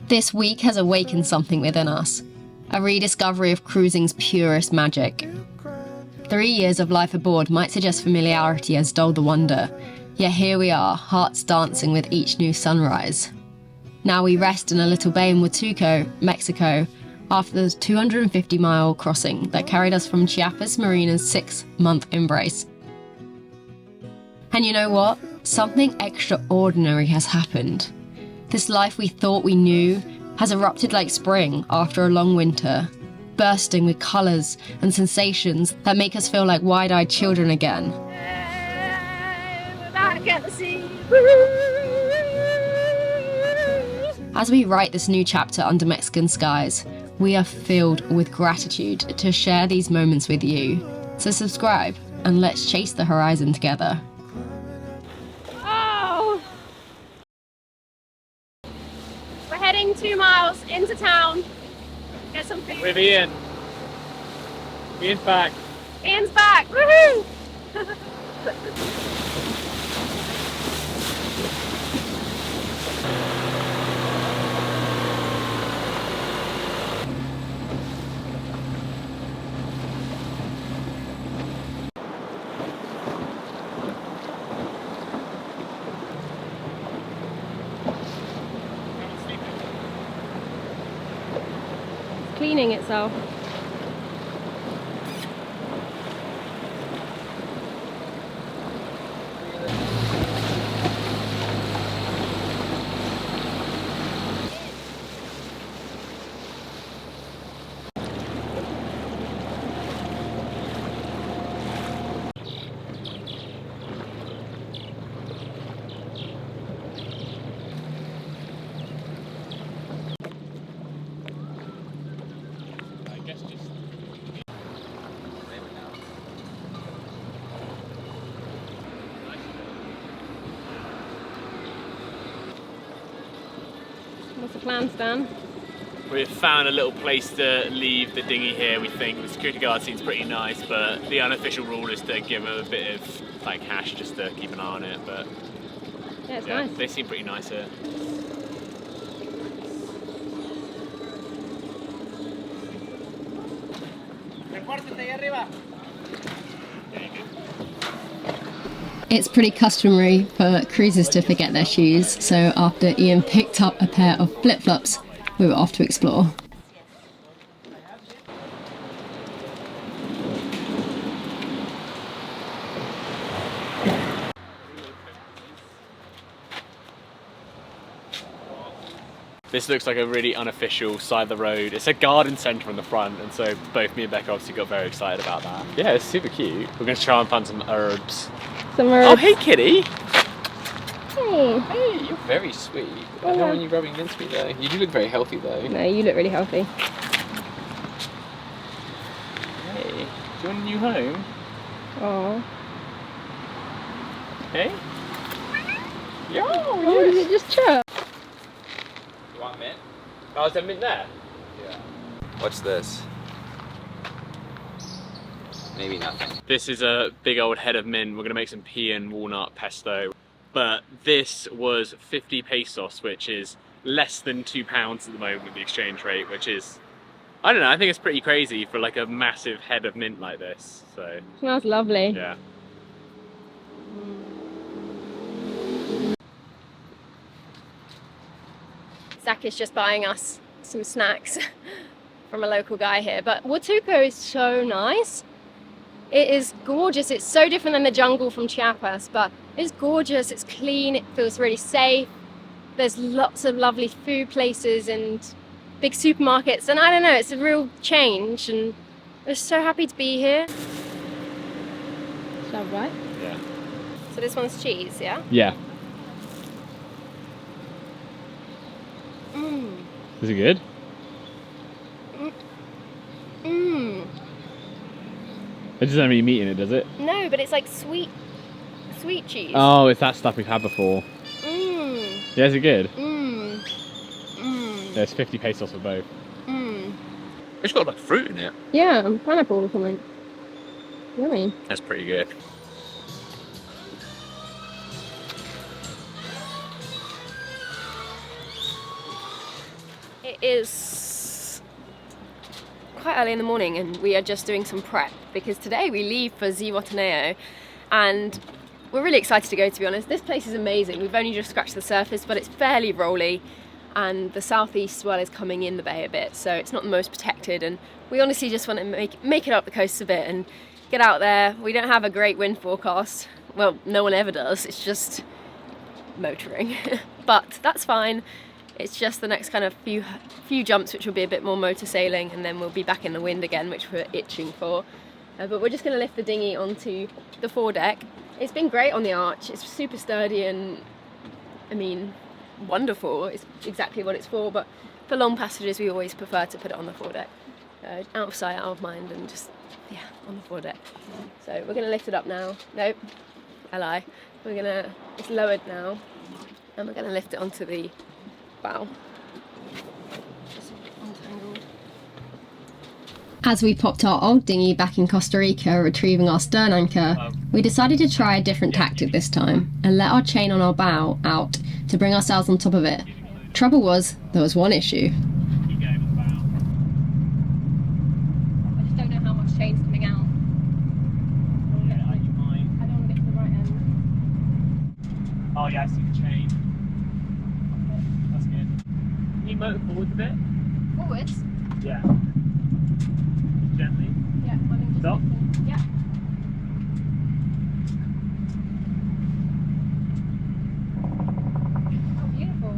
This week has awakened something within us, a rediscovery of cruising's purest magic. 3 years of life aboard might suggest familiarity has dulled the wonder, yet here we are, hearts dancing with each new sunrise. Now we rest in a little bay in Huatulco, Mexico, after the 250-mile crossing that carried us from Chiapas Marina's 6-month embrace. And you know what? Something extraordinary has happened. This life we thought we knew has erupted like spring after a long winter, bursting with colours and sensations that make us feel like wide-eyed children again. We're back at the sea. As we write this new chapter under Mexican skies, we are filled with gratitude to share these moments with you. So subscribe and let's chase the horizon together. Oh! We're heading 2 miles into town. Get some food. With Ian. Ian's back. Ian's back! Woohoo! Cleaning itself. What's the plan, Stan? We've found a little place to leave the dinghy here, we think. The security guard seems pretty nice, but the unofficial rule is to give them a bit of like cash just to keep an eye on it. But Yeah, it's nice. they seem pretty nice here. It's pretty customary for cruisers to forget their shoes, so after Ian picked up a pair of flip-flops, we were off to explore. This looks like a really unofficial side of the road. It's a garden centre on the front, and so both me and Becca obviously got very excited about that. Yeah, it's super cute. We're going to try and find some herbs. Some herbs. Oh, hey, kitty! Hey. Hey, you're very sweet. I don't want you rubbing against me though. You do look very healthy though. No, you look really healthy. Hey, do you want a new home? Oh. Hey? Yeah, Oh, did it just chirp? You want mint? Oh, is there mint there? Yeah. What's this? Maybe nothing. This is a big old head of mint. We're going to make some pea and walnut pesto. But this was 50 pesos, which is less than £2 at the moment with the exchange rate, which is, I don't know, I think it's pretty crazy for like a massive head of mint like this. So Smells lovely. yeah. Zach is just buying us some snacks from a local guy here. But Huatulco is so nice. It is gorgeous. It's so different than the jungle from Chiapas, but it's gorgeous, it's clean, it feels really safe. There's lots of lovely food places and big supermarkets, and I don't know, it's a real change, and we're so happy to be here. Is that right? Yeah. So this one's cheese, yeah? Yeah. Mmm. Is it good? Mmm. It doesn't have any meat in it, does it? No, but it's like sweet cheese. Oh, it's that stuff we've had before. Mmm. Yeah, is it good? Mmm. Mmm. Yeah, it's 50 pesos for both. Mmm. It's got like fruit in it. Yeah, pineapple or something. Yummy. That's pretty good. It is quite early in the morning and we are just doing some prep because today we leave for Zihuatanejo and we're really excited to go, to be honest. This place is amazing. We've only just scratched the surface, but it's fairly rolly and the southeast swell is coming in the bay a bit, so it's not the most protected, and we honestly just want to make it up the coast a bit and get out there. We don't have a great wind forecast. Well, no one ever does. It's just motoring, but that's fine. It's just the next kind of few jumps which will be a bit more motor sailing, and then we'll be back in the wind again, which we're itching for. But we're just going to lift the dinghy onto the foredeck. It's been great on the arch. It's super sturdy and, I mean, wonderful. It's exactly what it's for, but for long passages we always prefer to put it on the foredeck. Out of sight, out of mind, and just, yeah, on the foredeck. So we're going to lift it up now. Nope, I lie. It's lowered now, and we're going to lift it onto the bow. Just untangled. As we popped our old dinghy back in Costa Rica retrieving our stern anchor, we decided to try a different tactic this time and let our chain on our bow out to bring ourselves on top of it. Trouble was, there was one issue. I just don't know how much chain's coming out. Yeah, you might. I don't want to get to the right end. Oh yeah, I see the chain. That's good. Can you motor forward a bit? Forwards? Yeah. Gently. Yeah, I think just Stop. Yeah. Oh, beautiful.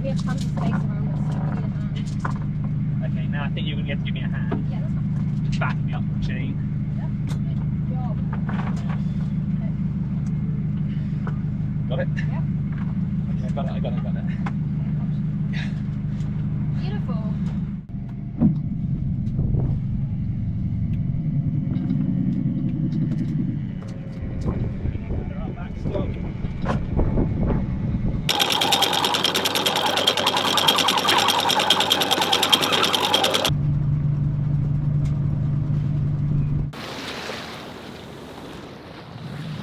We have tons of space around us, so we need a hand. Okay, now I think you're going to have to give me a hand. Yeah, that's fine. Just back me up the chain. Yeah, good job. Got it? Yeah. Okay, I got it. Beautiful. They're up back, stop.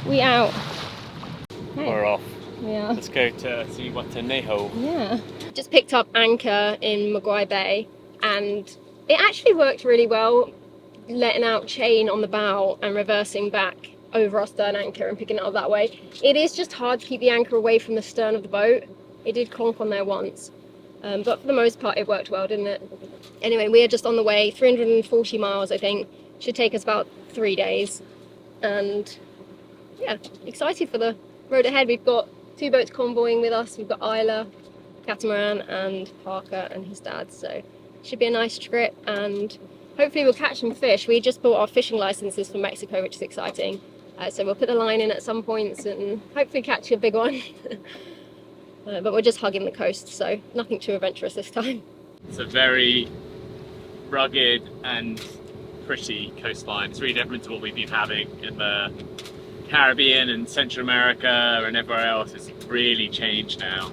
We out. We're off. Yeah. Let's go to Zihuatanejo. Yeah. Just picked up anchor in Maguire Bay and it actually worked really well, letting out chain on the bow and reversing back over our stern anchor and picking it up that way. It is just hard to keep the anchor away from the stern of the boat. It did clonk on there once, but for the most part it worked well, didn't it? Anyway, we are just on the way, 340 miles I think. Should take us about 3 days. And yeah, excited for the road ahead. We've got 2 boats convoying with us. We've got Isla, Catamaran and Parker and his dad, so should be a nice trip and hopefully we'll catch some fish. We just bought our fishing licenses from Mexico, which is exciting, so we'll put a line in at some points and hopefully catch a big one. But we're just hugging the coast, so nothing too adventurous this time. It's a very rugged and pretty coastline. It's really different to what we've been having in the Caribbean and Central America and everywhere else. It's really changed now.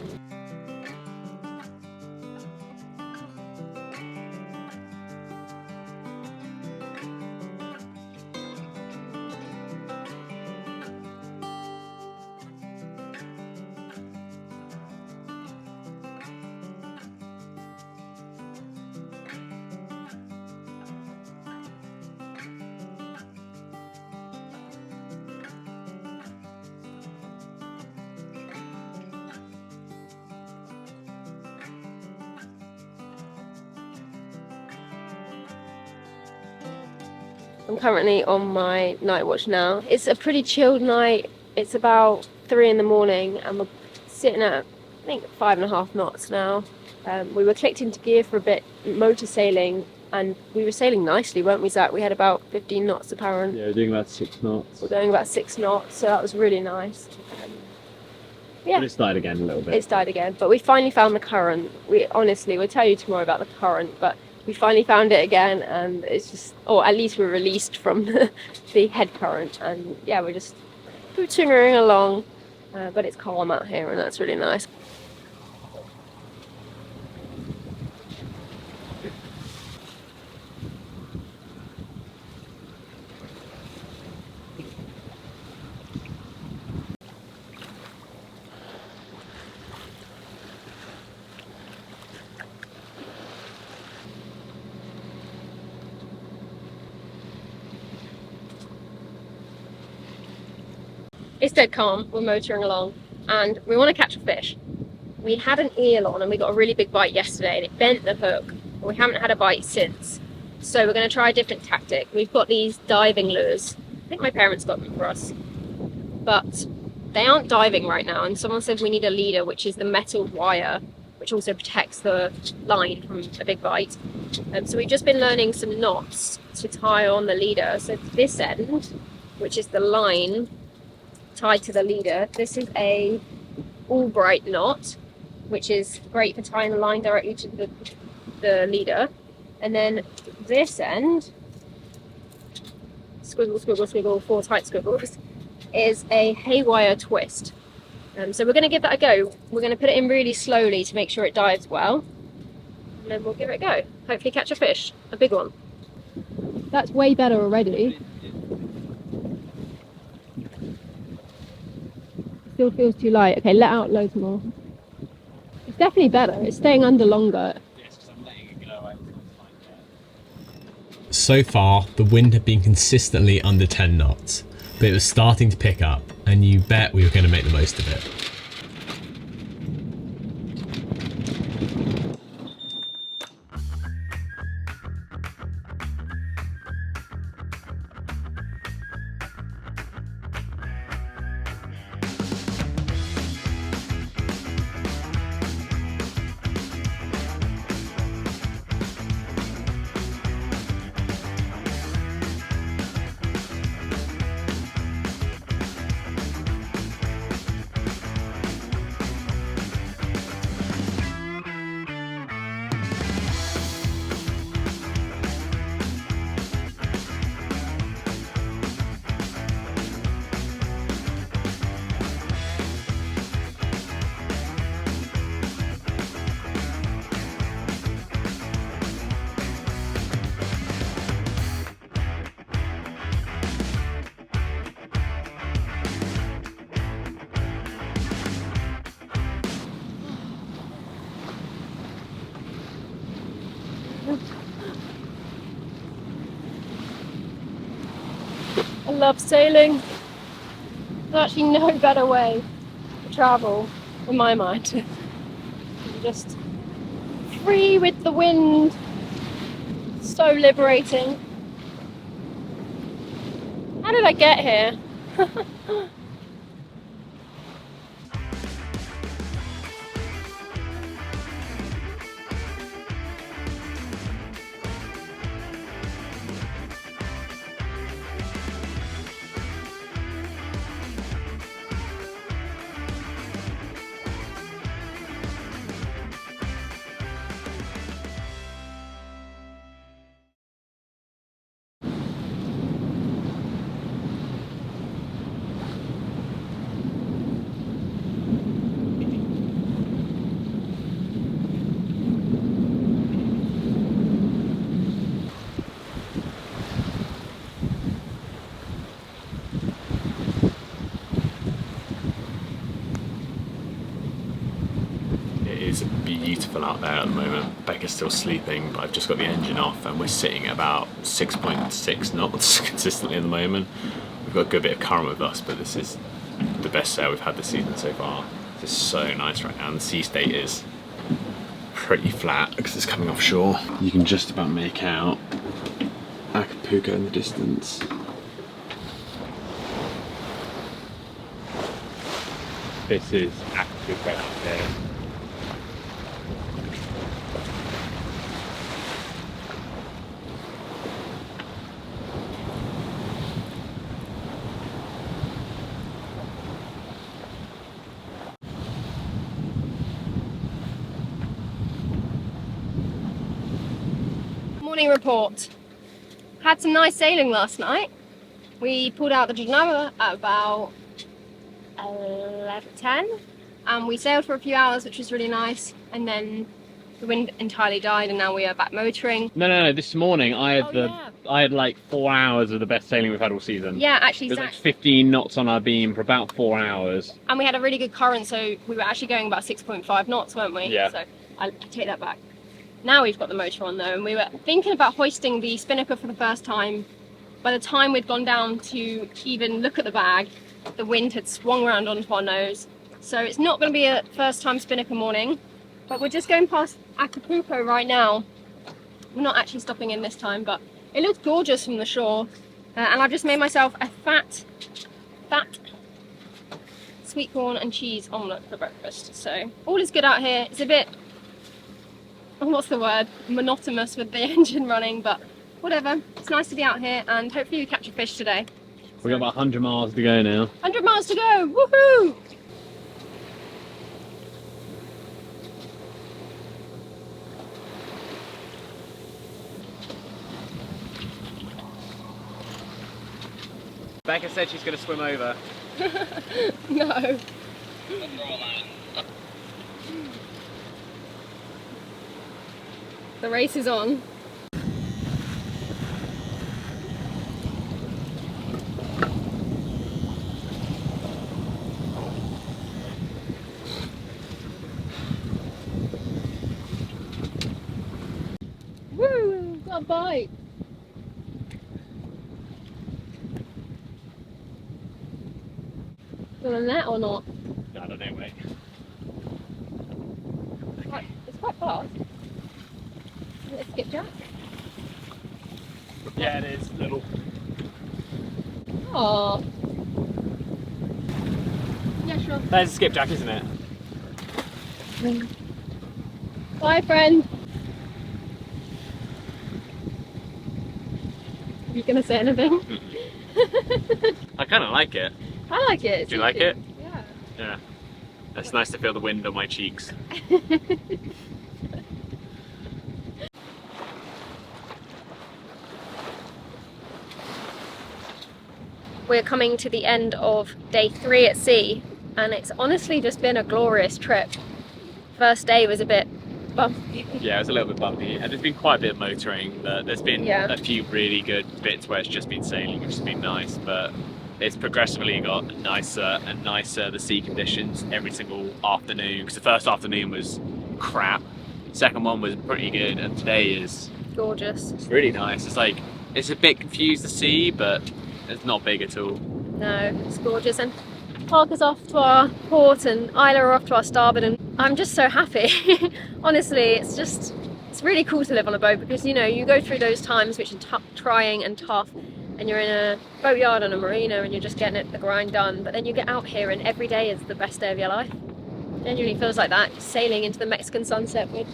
I'm currently on my night watch now. It's a pretty chilled night. It's about 3 in the morning and we're sitting at, I think, 5.5 knots now. We were clicked into gear for a bit, motor sailing, and we were sailing nicely, weren't we, Zach? We had about 15 knots apparent. Yeah, we're doing about 6 knots. We're going about 6 knots, so that was really nice. Yeah. But it's died again a little bit. It's died again, but we finally found the current. We'll tell you tomorrow about the current, but we finally found it again, and it's just, or at least we're released from the head current, and yeah, we're just pootering along, but it's calm out here, and that's really nice. It's dead calm. We're motoring along and we want to catch a fish. We had an eel on and we got a really big bite yesterday and it bent the hook. And we haven't had a bite since. So we're going to try a different tactic. We've got these diving lures. I think my parents got them for us. But they aren't diving right now. And someone said we need a leader, which is the metal wire, which also protects the line from a big bite. So we've just been learning some knots to tie on the leader. So this end, which is the line tied to the leader, this is a Albright knot, which is great for tying the line directly to the leader. And then this end, squiggle, squiggle, squiggle, 4 tight squiggles, is a haywire twist. So we're going to give that a go. We're going to put it in really slowly to make sure it dives well. And then we'll give it a go. Hopefully catch a fish, a big one. That's way better already. Still feels too light. Okay, let out loads more. It's definitely better. It's staying under longer. Yes, because I'm letting it go. So far, the wind had been consistently under 10 knots, but it was starting to pick up, and you bet we were going to make the most of it. I love sailing. There's actually no better way to travel, in my mind. You're just free with the wind. So liberating. How did I get here? It's beautiful out there at the moment. Becca's still sleeping, but I've just got the engine off and we're sitting at about 6.6 knots consistently at the moment. We've got a good bit of current with us, but this is the best sail we've had this season so far. It's so nice right now, and the sea state is pretty flat because it's coming offshore. You can just about make out Huatulco in the distance. This is Huatulco up there. Morning report. Had some nice sailing last night. We pulled out the Geneva at about 10 and we sailed for a few hours, which was really nice, and then the wind entirely died and now we are back motoring. No, this morning I had I had like 4 hours of the best sailing we've had all season. Yeah, actually, There's Zach, like 15 knots on our beam for about 4 hours. and we had a really good current, so we were actually going about 6.5 knots, weren't we? Yeah. So I take that back. Now we've got the motor on though, and we were thinking about hoisting the spinnaker for the first time. By the time we'd gone down to even look at the bag, the wind had swung around onto our nose. So it's not going to be a first time spinnaker morning, but we're just going past Acapulco right now. We're not actually stopping in this time, but it looks gorgeous from the shore. And I've just made myself a fat sweet corn and cheese omelette for breakfast. So all is good out here. It's a bit, what's the word, monotonous with the engine running, but whatever. It's nice to be out here, and hopefully we catch a fish today. We've got about 100 miles to go now. 100 miles to go, woohoo! Becca said she's going to swim over. No. The race is on. Woo! Got a bite. You want a net or not? I don't know, wait. It's quite fast. Is it a skipjack? Yeah, it is. Little. Oh. Yeah, sure. There's a skipjack, isn't it? Bye, friend. Are you gonna say anything? I kind of like it. I like it. Do you like it? Yeah. Yeah. It's nice to feel the wind on my cheeks. We're coming to the end of day 3 at sea, and it's honestly just been a glorious trip. First day was a bit bumpy. Yeah, it was a little bit bumpy, and there's been quite a bit of motoring. There's been a few really good bits where it's just been sailing, which has been nice, but it's progressively got nicer and nicer, the sea conditions, every single afternoon, because the first afternoon was crap, second one was pretty good, and today is gorgeous. It's really nice. It's like, it's a bit confused, the sea, but it's not big at all. No, it's gorgeous. And Parker's off to our port and Isla are off to our starboard, and I'm just so happy. Honestly, it's really cool to live on a boat, because you know, you go through those times which are trying and tough, and you're in a boatyard and a marina and you're just getting the grind done, but then you get out here and every day is the best day of your life. Genuinely feels like that. Just sailing into the Mexican sunset with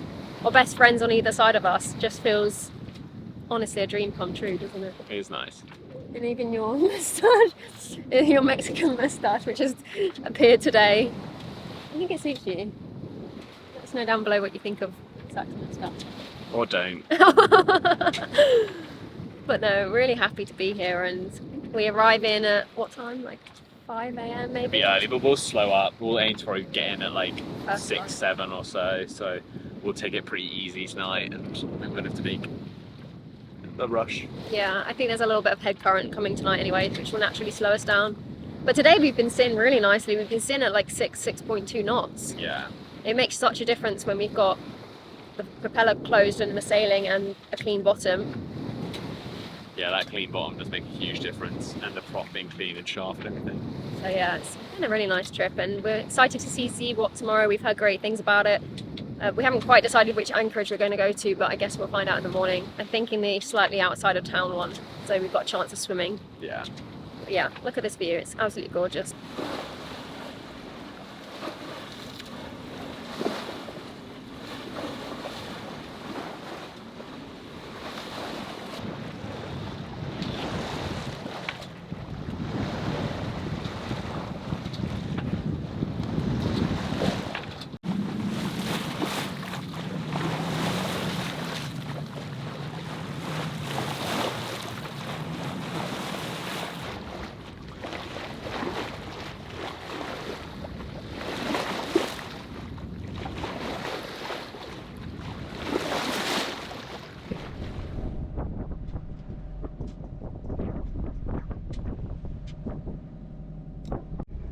our best friends on either side of us just feels honestly a dream come true, doesn't it? It is nice. And even your moustache, your Mexican moustache, which has appeared today, I think it suits you. Let us know down below what you think of Zach's moustache. Or don't. But no, really happy to be here, and we arrive in at what time? Like 5 AM maybe? It'll be early, but we'll slow up. We'll aim to probably get in at like That's 6, fine. 7 or so. So we'll take it pretty easy tonight, and we won't have to make a rush. Yeah, I think there's a little bit of head current coming tonight anyway, which will naturally slow us down. But today we've been sitting really nicely. We've been sitting at like 6.2 knots. Yeah. It makes such a difference when we've got the propeller closed and we're sailing and a clean bottom. Yeah, that clean bottom does make a huge difference, and the prop being clean and sharp and everything. So yeah, it's been a really nice trip, and we're excited to see Zihuatanejo tomorrow. We've heard great things about it. We haven't quite decided which anchorage we're going to go to, but I guess we'll find out in the morning. I'm thinking the slightly outside of town one, so we've got a chance of swimming. Yeah. But yeah, look at this view, it's absolutely gorgeous.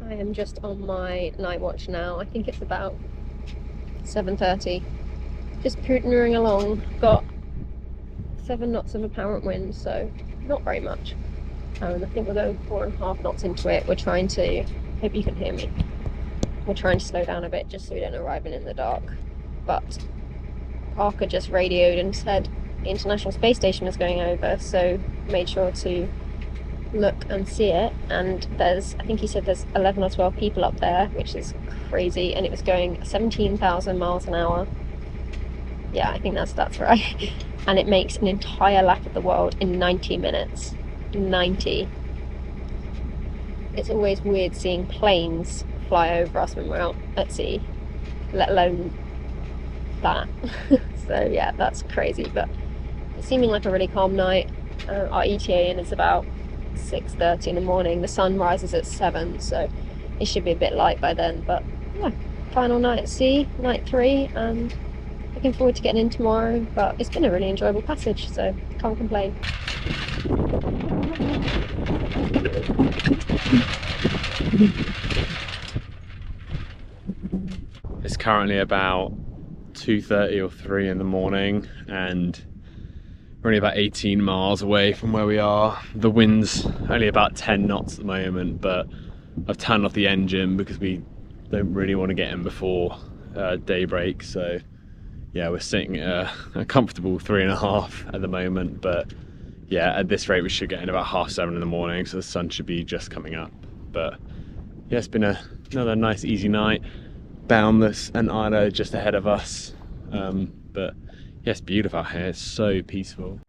I am just on my night watch now. I think it's about 7:30. Just pootering along. Got 7 knots of apparent wind, so not very much. And I think we're going 4.5 knots into it. We're trying to, hope you can hear me. We're trying to slow down a bit just so we don't arrive in the dark. But Parker just radioed and said the International Space Station was going over, so made sure to look and see it. And there's, I think he said there's 11 or 12 people up there, which is crazy, and it was going 17,000 miles an hour. Yeah, I think that's right. And it makes an entire lap of the world in 90 minutes. 90. It's always weird seeing planes fly over us when we're out at sea, let alone that. So yeah, that's crazy, but it's seeming like a really calm night. Our ETA in is about 6:30 in the morning. The sun rises at 7, so it should be a bit light by then. But yeah, final night at sea, night 3, and looking forward to getting in tomorrow. But it's been a really enjoyable passage, so can't complain. It's currently about 2:30 or 3 in the morning, and we're only about 18 miles away from where we are. The wind's only about 10 knots at the moment, but I've turned off the engine because we don't really want to get in before daybreak. So yeah, we're sitting at a comfortable 3.5 at the moment, but yeah, at this rate we should get in about 6:30 in the morning, so the sun should be just coming up. But yeah, it's been another nice easy night. Boundless and Isla just ahead of us, but yeah, it's beautiful out here. It's so peaceful.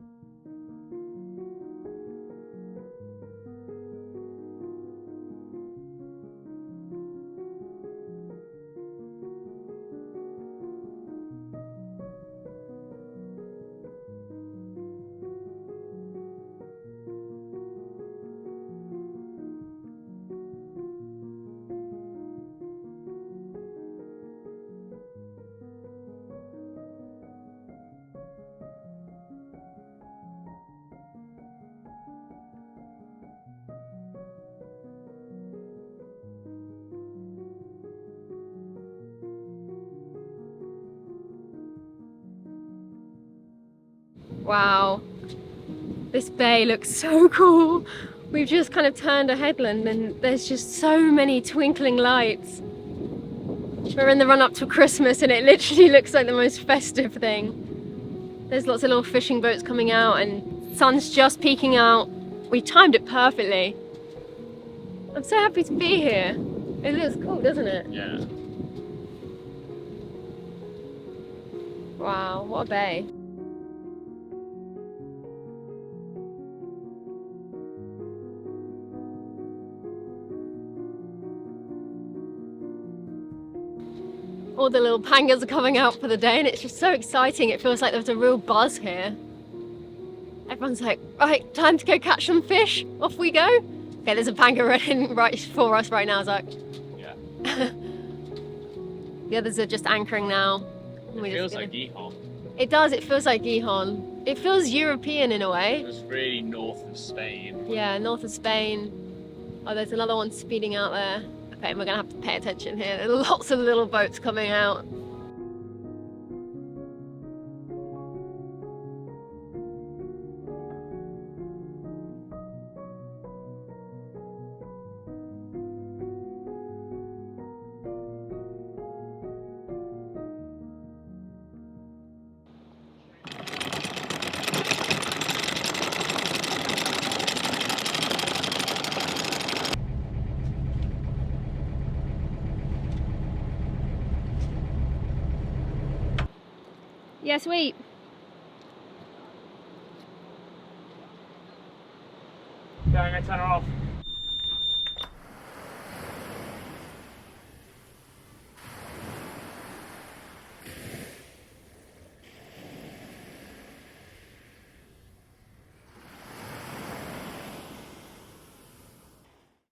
Wow, this bay looks so cool. We've just kind of turned a headland and there's just so many twinkling lights. We're in the run up to Christmas and it literally looks like the most festive thing. There's lots of little fishing boats coming out and sun's just peeking out. We timed it perfectly. I'm so happy to be here. It looks cool, doesn't it? Yeah. Wow, what a bay. All the little pangas are coming out for the day and it's just so exciting. It feels like there's a real buzz here. Everyone's like, right, time to go catch some fish. Off we go. Okay, there's a panga running right for us right now, Zach. Yeah. The others are just anchoring now. It feels like Gihon. It does, it feels like Gihon. It feels European in a way. It's really north of Spain. Yeah, north of Spain. Oh, there's another one speeding out there. Okay, we're gonna have to pay attention here. There are lots of little boats coming out. Yeah, sweet. Going, I turn her off.